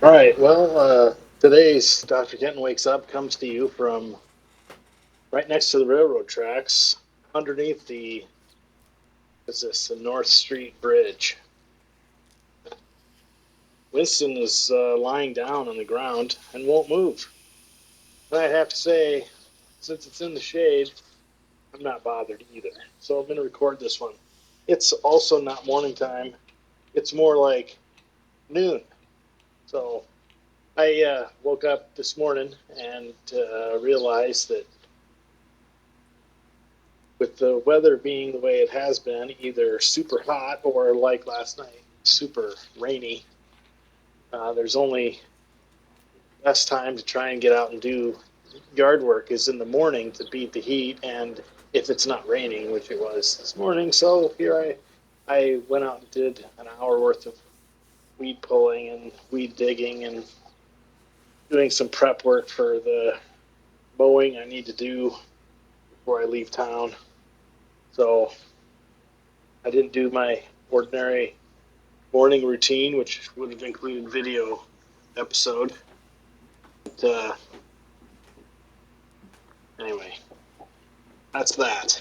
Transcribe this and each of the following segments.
All right. Well, today's Dr. Kenton Wakes Up comes to you from right next to the railroad tracks, underneath the North Street Bridge. Winston is lying down on the ground and won't move. And I'd have to say, since it's in the shade, I'm not bothered either. So I'm going to record this one. It's also not morning time. It's more like noon. So I woke up this morning and realized that with the weather being the way it has been, either super hot or like last night, super rainy, there's only best time to try and get out and do yard work is in the morning to beat the heat, and if it's not raining, which it was this morning. So here I went out and did an hour worth of weed pulling and weed digging and doing some prep work for the mowing I need to do before I leave town. So I didn't do my ordinary morning routine, which would have included video episode. But anyway, that's that.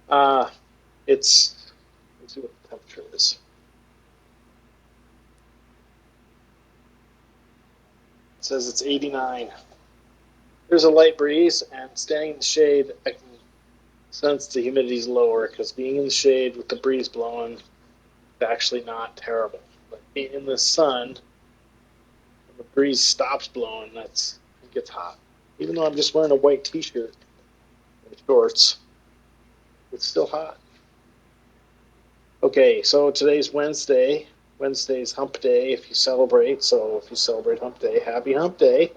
Uh, let's see what the temperature is. It says it's 89. There's a light breeze, and standing in the shade, I can sense the humidity's lower because being in the shade with the breeze blowing is actually not terrible. But being in the sun, when the breeze stops blowing, it gets hot. Even though I'm just wearing a white t-shirt and shorts, it's still hot. Okay, so today's Wednesday. Wednesday's hump day if you celebrate. So if you celebrate hump day, happy hump day.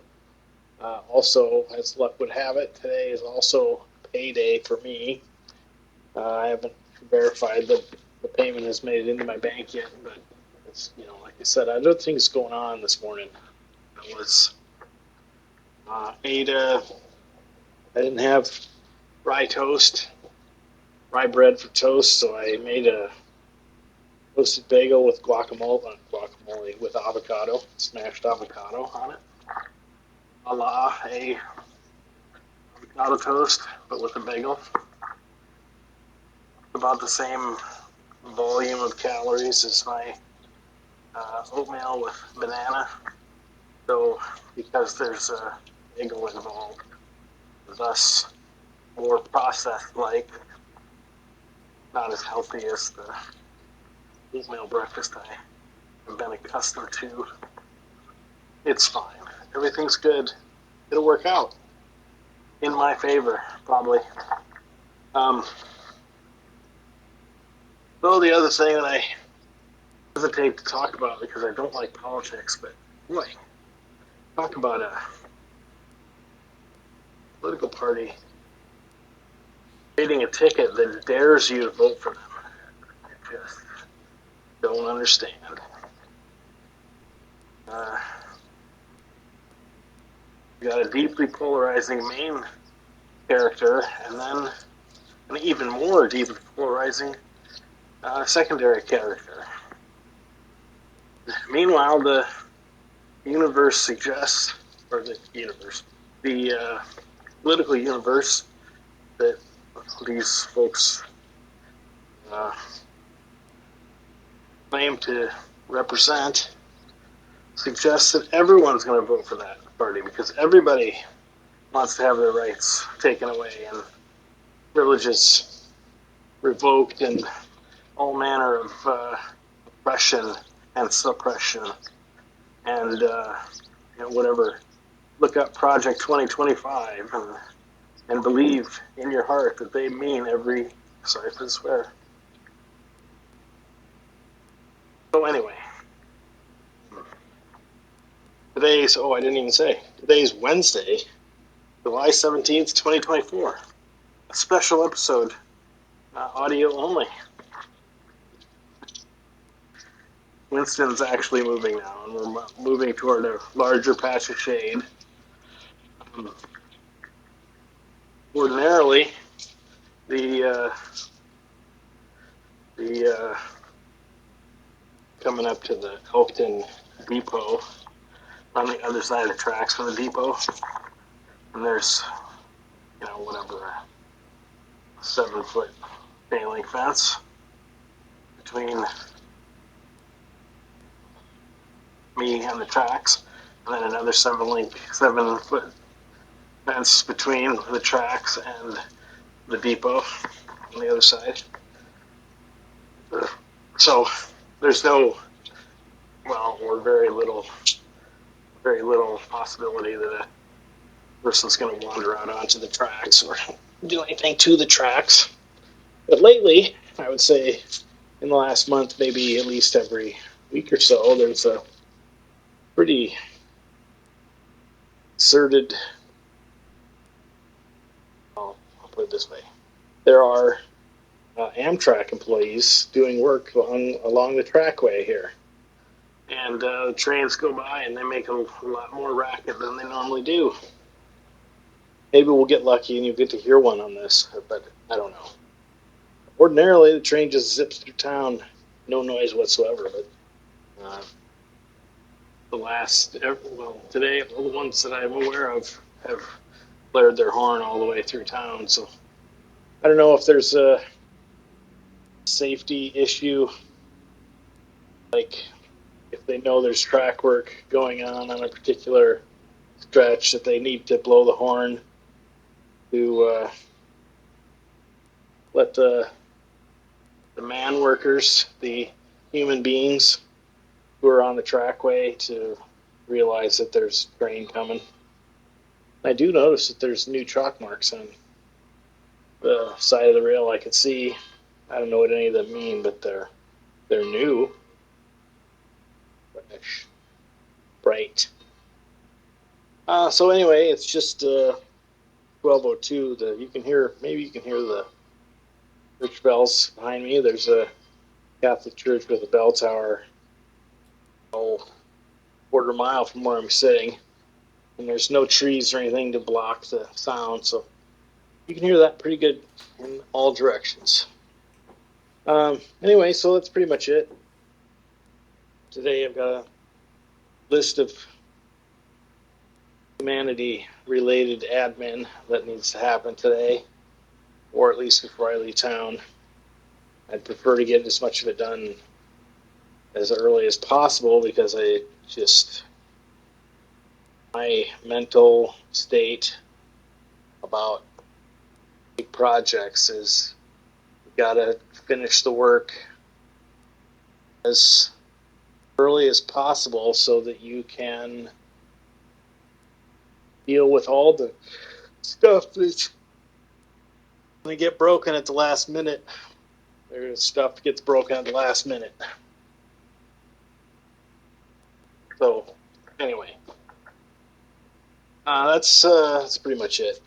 Also, as luck would have it, today is also payday for me. I haven't verified that the payment has made it into my bank yet, but it's, like I said, I had other things going on this morning. I was ate I didn't have rye toast, rye bread for toast, so I made a toasted bagel with guacamole with avocado, smashed avocado on it, a la a avocado toast, but with a bagel. About the same volume of calories as my oatmeal with banana. So because there's a bagel involved, thus more processed, like not as healthy as the oatmeal breakfast I have been accustomed to. It's fine. Everything's good. It'll work out in my favor, probably. So the other thing that I hesitate to talk about because I don't like politics, but boy, talk about a political party creating a ticket that dares you to vote for them. I just don't understand. You got a deeply polarizing main character, and then an even more deeply polarizing secondary character. Meanwhile, the universe suggests, or the political universe that these folks claim to represent suggests that everyone's going to vote for that party because everybody wants to have their rights taken away and privileges revoked and all manner of oppression and suppression and whatever. Look up Project 2025 and believe in your heart that they mean every, sorry for the swear. So anyway, I didn't even say, today's Wednesday, July 17th, 2024. A special episode, audio only. Winston's actually moving now, and we're moving toward a larger patch of shade. Ordinarily, the coming up to the Elkton depot, on the other side of the tracks from the depot. And there's, whatever, 7-foot chain link fence between me and the tracks, and then another 7-foot fence between the tracks and the depot on the other side. So there's or very little possibility that a person's going to wander out onto the tracks or do anything to the tracks. But lately, I would say in the last month, maybe at least every week or so, there's a pretty concerted, I'll put it this way, there are Amtrak employees doing work along the trackway here. And the trains go by and they make a lot more racket than they normally do. Maybe we'll get lucky and you'll get to hear one on this, but I don't know. Ordinarily, the train just zips through town, no noise whatsoever. But today, all the ones that I'm aware of have blared their horn all the way through town. So I don't know if there's a safety issue, like if they know there's track work going on a particular stretch that they need to blow the horn to let the man workers, the human beings who are on the trackway, to realize that there's a train coming. I do notice that there's new chalk marks on the side of the rail I can see. I don't know what any of them mean, but they're new. Fresh. Bright. So anyway, it's just 12:02. Maybe you can hear the church bells behind me. There's a Catholic church with a bell tower quarter mile from where I'm sitting, and there's no trees or anything to block the sound, so you can hear that pretty good in all directions. Anyway, so that's pretty much it. Today I've got a list of humanity-related admin that needs to happen today, or at least before I leave town. I'd prefer to get as much of it done as early as possible because my mental state about big projects is you gotta finish the work as early as possible so that you can deal with all the stuff that's going to get broken at the last minute. There's stuff gets broken at the last minute. So, anyway, that's pretty much it.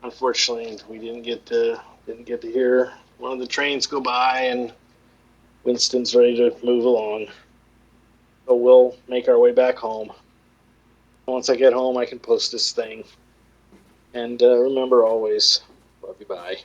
Unfortunately, we didn't get to hear one of the trains go by, and Winston's ready to move along. So we'll make our way back home. Once I get home, I can post this thing. And remember always, love you, bye.